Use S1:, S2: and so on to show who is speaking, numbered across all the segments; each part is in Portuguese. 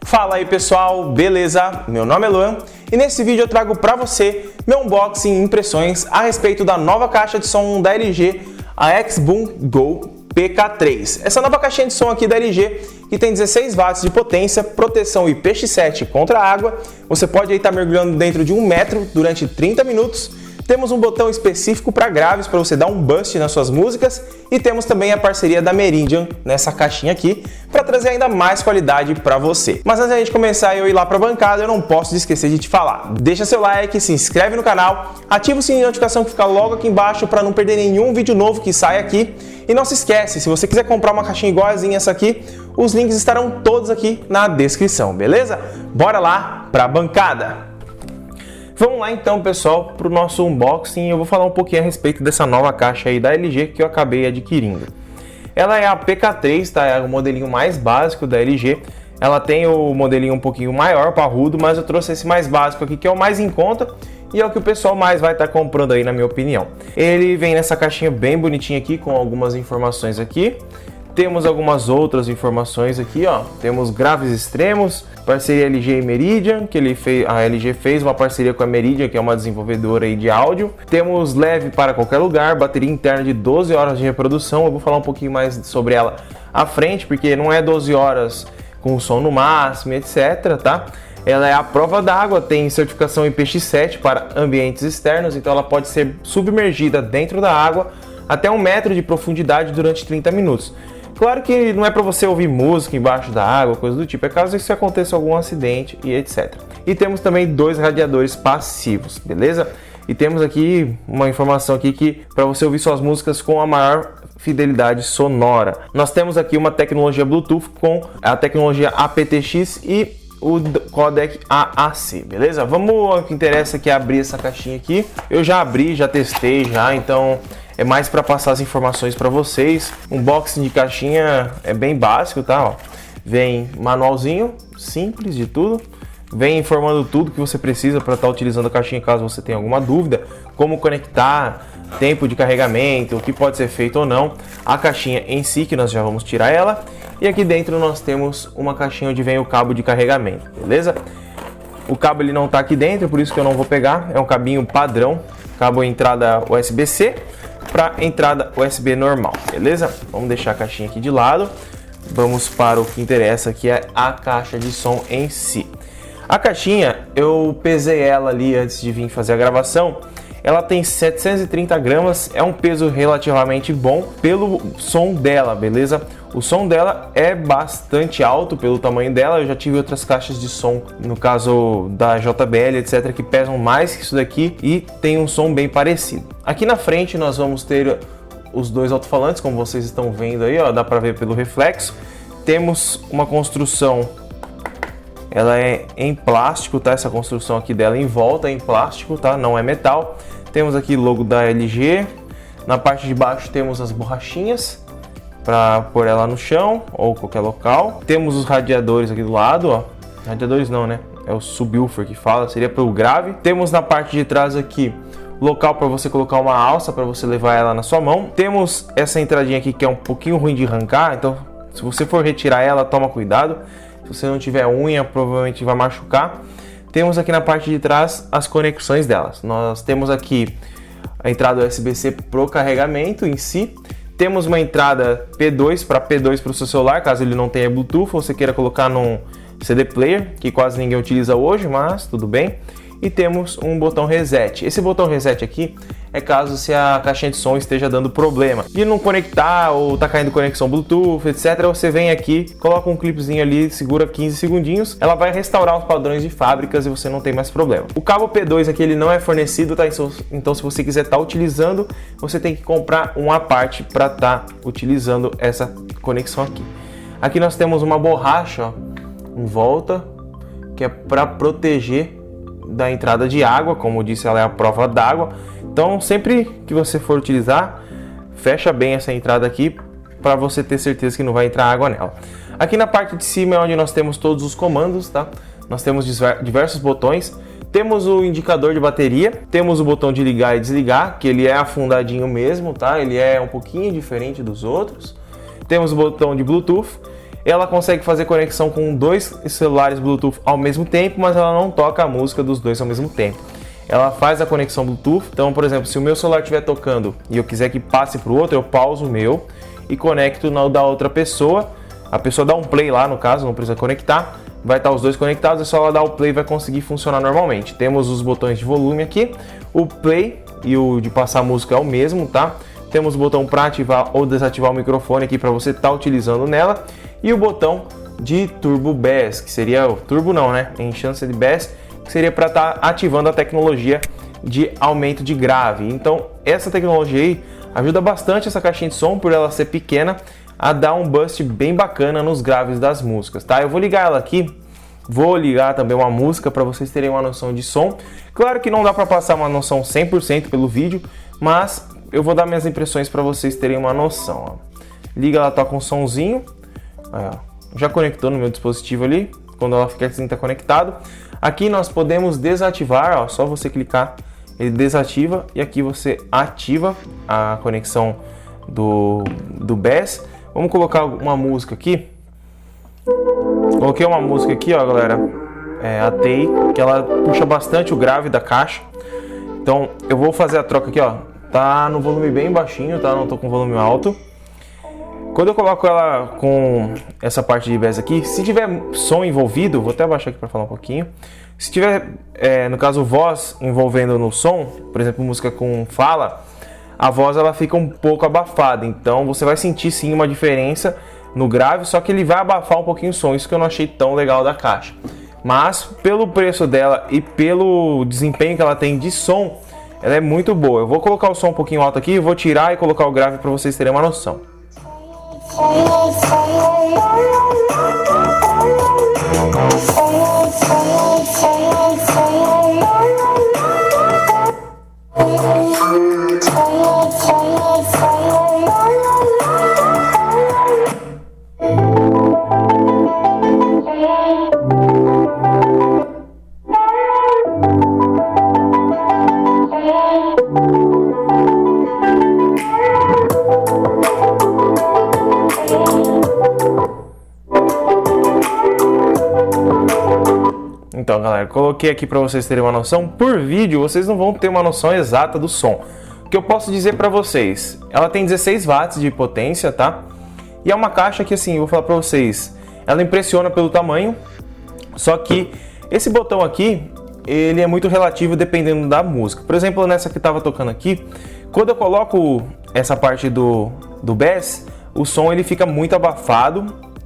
S1: Fala aí pessoal, beleza? Meu nome é Luan e nesse vídeo eu trago para você meu unboxing e impressões a respeito da nova caixa de som da LG, a XBOOM GO PK3. Essa nova caixinha de som aqui da LG que tem 16 watts de potência, proteção IPX7 contra a água, você pode estar mergulhando dentro de 1 metro durante 30 minutos. Temos um botão específico para graves, para você dar um boost nas suas músicas, e temos também a parceria da Meridian nessa caixinha aqui, para trazer ainda mais qualidade para você. Mas antes da gente começar e eu ir lá para a bancada, eu não posso esquecer de te falar. Deixa seu like, se inscreve no canal, ativa o sininho de notificação que fica logo aqui embaixo para não perder nenhum vídeo novo que sai aqui. E não se esquece, se você quiser comprar uma caixinha igualzinha essa aqui, os links estarão todos aqui na descrição, beleza? Bora lá para a bancada! Vamos lá então, pessoal, para o nosso unboxing. Eu vou falar um pouquinho a respeito dessa nova caixa aí da LG que eu acabei adquirindo. Ela é a PK3, tá? É o modelinho mais básico da LG. Ela tem o modelinho um pouquinho maior, parrudo, mas eu trouxe esse mais básico aqui, que é o mais em conta e é o que o pessoal mais vai estar comprando aí, na minha opinião. Ele vem nessa caixinha bem bonitinha aqui, com algumas informações aqui. Temos algumas outras informações aqui, ó. Temos graves extremos, parceria LG e Meridian, que a LG fez uma parceria com a Meridian, que é uma desenvolvedora aí de áudio. Temos leve para qualquer lugar, bateria interna de 12 horas de reprodução. Eu vou falar um pouquinho mais sobre ela à frente, porque não é 12 horas com som no máximo, etc, tá? Ela é à prova d'água, tem certificação IPX7 para ambientes externos, então ela pode ser submergida dentro da água até 1 metro de profundidade durante 30 minutos. Claro que não é para você ouvir música embaixo da água, coisa do tipo, é caso isso aconteça algum acidente e etc. E temos também 2 radiadores passivos, beleza? E temos aqui uma informação aqui que para você ouvir suas músicas com a maior fidelidade sonora. Nós temos aqui uma tecnologia Bluetooth com a tecnologia aptX e o codec AAC, beleza? Vamos ao que interessa, que é abrir essa caixinha aqui. Eu já abri, já testei já, então é mais para passar as informações para vocês. Unboxing de caixinha é bem básico, tá? Ó, vem manualzinho, simples de tudo. Vem informando tudo que você precisa para estar utilizando a caixinha caso você tenha alguma dúvida. Como conectar, tempo de carregamento, o que pode ser feito ou não. A caixinha em si, que nós já vamos tirar ela. E aqui dentro nós temos uma caixinha onde vem o cabo de carregamento, beleza? O cabo ele não está aqui dentro, por isso que eu não vou pegar. É um cabinho padrão, cabo entrada USB-C para entrada USB normal, beleza? Vamos deixar a caixinha aqui de lado. Vamos para o que interessa, que é a caixa de som em si. A caixinha, eu pesei ela ali antes de vir fazer a gravação. Ela tem 730 gramas, é um peso relativamente bom pelo som dela, beleza? O som dela é bastante alto pelo tamanho dela. Eu já tive outras caixas de som, no caso da JBL, etc, que pesam mais que isso daqui e tem um som bem parecido. Aqui na frente nós vamos ter os 2 alto-falantes, como vocês estão vendo aí, ó, dá para ver pelo reflexo. Temos uma construção, ela é em plástico, tá? Essa construção aqui dela em volta é em plástico, tá? Não é metal. Temos aqui o logo da LG. Na parte de baixo temos as borrachinhas para pôr ela no chão ou qualquer local. Temos os radiadores aqui do lado, ó. Radiadores não, né? É o subwoofer que fala, seria para o grave. Temos na parte de trás aqui local para você colocar uma alça para você levar ela na sua mão. Temos essa entradinha aqui que é um pouquinho ruim de arrancar, então se você for retirar ela, toma cuidado. Se você não tiver unha, provavelmente vai machucar. Temos aqui na parte de trás as conexões delas. Nós temos aqui a entrada USB-C para o carregamento em si. Temos uma entrada P2 para o seu celular, caso ele não tenha Bluetooth ou você queira colocar num CD player, que quase ninguém utiliza hoje, mas tudo bem. E temos um botão reset. Esse botão reset aqui é caso se a caixinha de som esteja dando problema de não conectar ou tá caindo conexão Bluetooth, etc. Você vem aqui, coloca um clipezinho ali, segura 15 segundinhos, ela vai restaurar os padrões de fábricas e você não tem mais problema. O cabo P2 aqui ele não é fornecido, tá? Então se você quiser estar utilizando, você tem que comprar uma parte para estar utilizando essa conexão aqui. Aqui nós temos uma borracha, ó, em volta, que é para proteger da entrada de água. Como eu disse, ela é a prova d'água, então sempre que você for utilizar, fecha bem essa entrada aqui para você ter certeza que não vai entrar água nela. Aqui na parte de cima é onde nós temos todos os comandos, tá? Nós temos diversos botões. Temos o indicador de bateria, temos o botão de ligar e desligar, que ele é afundadinho mesmo, tá? Ele é um pouquinho diferente dos outros. Temos o botão de Bluetooth. Ela consegue fazer conexão com 2 celulares Bluetooth ao mesmo tempo, mas ela não toca a música dos 2 ao mesmo tempo. Ela faz a conexão Bluetooth, então, por exemplo, se o meu celular estiver tocando e eu quiser que passe para o outro, eu pauso o meu e conecto no da outra pessoa. A pessoa dá um play lá, no caso, não precisa conectar, vai estar os 2 conectados, é só ela dar o play e vai conseguir funcionar normalmente. Temos os botões de volume aqui, o play e o de passar música é o mesmo, tá? Temos o botão para ativar ou desativar o microfone aqui para você estar utilizando nela. E o botão de Turbo Bass, que seria o Turbo não, né? Enhanced Bass, que seria para estar ativando a tecnologia de aumento de grave. Então, essa tecnologia aí ajuda bastante essa caixinha de som, por ela ser pequena, a dar um boost bem bacana nos graves das músicas, tá? Eu vou ligar ela aqui, vou ligar também uma música para vocês terem uma noção de som. Claro que não dá para passar uma noção 100% pelo vídeo, mas eu vou dar minhas impressões para vocês terem uma noção, ó. Liga, ela toca um sonzinho. Aí, ó, já conectou no meu dispositivo ali. Quando ela ficar assim, tá conectado. Aqui nós podemos desativar, ó, só você clicar, ele desativa e aqui você ativa a conexão do Bass. Vamos colocar uma música aqui. Coloquei uma música aqui, ó, galera. A Tay, que ela puxa bastante o grave da caixa. Então eu vou fazer a troca aqui, ó. Tá no volume bem baixinho, tá? Não tô com volume alto. Quando eu coloco ela com essa parte de bass aqui, se tiver som envolvido, vou até abaixar aqui para falar um pouquinho. Se tiver, no caso, voz envolvendo no som, por exemplo, música com fala, a voz ela fica um pouco abafada. Então você vai sentir sim uma diferença no grave, só que ele vai abafar um pouquinho o som. Isso que eu não achei tão legal da caixa. Mas pelo preço dela e pelo desempenho que ela tem de som, ela é muito boa. Eu vou colocar o som um pouquinho alto aqui, vou tirar e colocar o grave para vocês terem uma noção. Então, galera, coloquei aqui para vocês terem uma noção. Por vídeo, vocês não vão ter uma noção exata do som. O que eu posso dizer para vocês? Ela tem 16 watts de potência, tá? E é uma caixa que, assim, eu vou falar para vocês, ela impressiona pelo tamanho. Só que esse botão aqui, ele é muito relativo dependendo da música. Por exemplo, nessa que estava tocando aqui, quando eu coloco essa parte do bass, o som ele fica muito abafado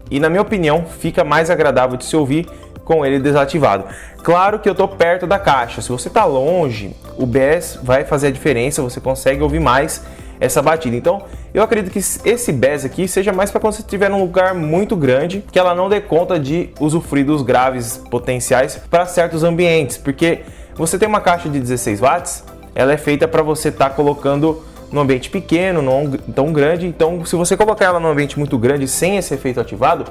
S1: e, na minha opinião, fica mais agradável de se ouvir com ele desativado. Claro que eu tô perto da caixa, se você tá longe, o bass vai fazer a diferença, você consegue ouvir mais essa batida. Então, eu acredito que esse bass aqui seja mais para quando você estiver num lugar muito grande, que ela não dê conta de usufruir dos graves potenciais para certos ambientes, porque você tem uma caixa de 16 watts, ela é feita para você estar colocando num ambiente pequeno, não tão grande. Então, se você colocar ela num ambiente muito grande sem esse efeito ativado,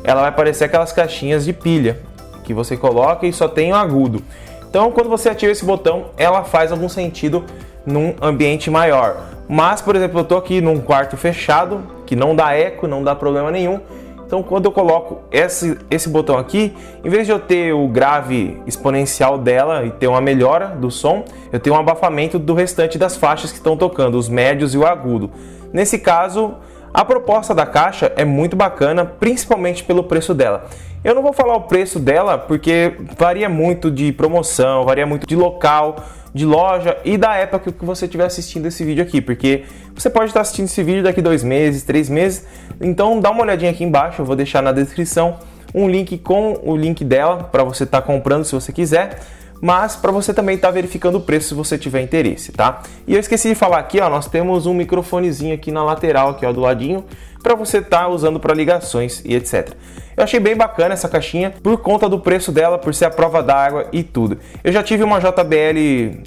S1: ela vai parecer aquelas caixinhas de pilha que você coloca e só tem o agudo. Então, quando você ativa esse botão, ela faz algum sentido num ambiente maior. Mas, por exemplo, eu tô aqui num quarto fechado, que não dá eco, não dá problema nenhum. Então, quando eu coloco esse botão aqui, em vez de eu ter o grave exponencial dela e ter uma melhora do som, eu tenho um abafamento do restante das faixas que estão tocando, os médios e o agudo. Nesse caso, a proposta da caixa é muito bacana, principalmente pelo preço dela. Eu não vou falar o preço dela porque varia muito de promoção, varia muito de local, de loja e da época que você estiver assistindo esse vídeo aqui, porque você pode estar assistindo esse vídeo daqui 2 meses, 3 meses, então dá uma olhadinha aqui embaixo, eu vou deixar na descrição um link com o link dela para você estar comprando se você quiser, mas para você também estar verificando o preço se você tiver interesse, tá? E eu esqueci de falar aqui, ó, nós temos um microfonezinho aqui na lateral, aqui ó, do ladinho, para você estar usando para ligações e etc. Eu achei bem bacana essa caixinha por conta do preço dela, por ser a prova d'água e tudo. Eu já tive uma JBL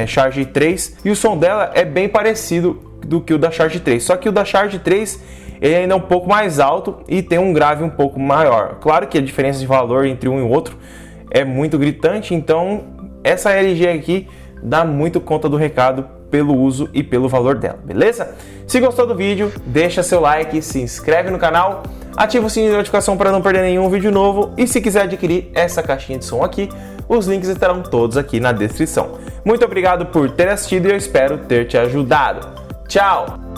S1: Charge 3 e o som dela é bem parecido do que o da Charge 3, só que o da Charge 3 ele ainda é um pouco mais alto e tem um grave um pouco maior. Claro que a diferença de valor entre um e o outro é muito gritante, então essa LG aqui dá muito conta do recado pelo uso e pelo valor dela, beleza? Se gostou do vídeo, deixa seu like, se inscreve no canal, ativa o sininho de notificação para não perder nenhum vídeo novo e se quiser adquirir essa caixinha de som aqui, os links estarão todos aqui na descrição. Muito obrigado por ter assistido e eu espero ter te ajudado. Tchau!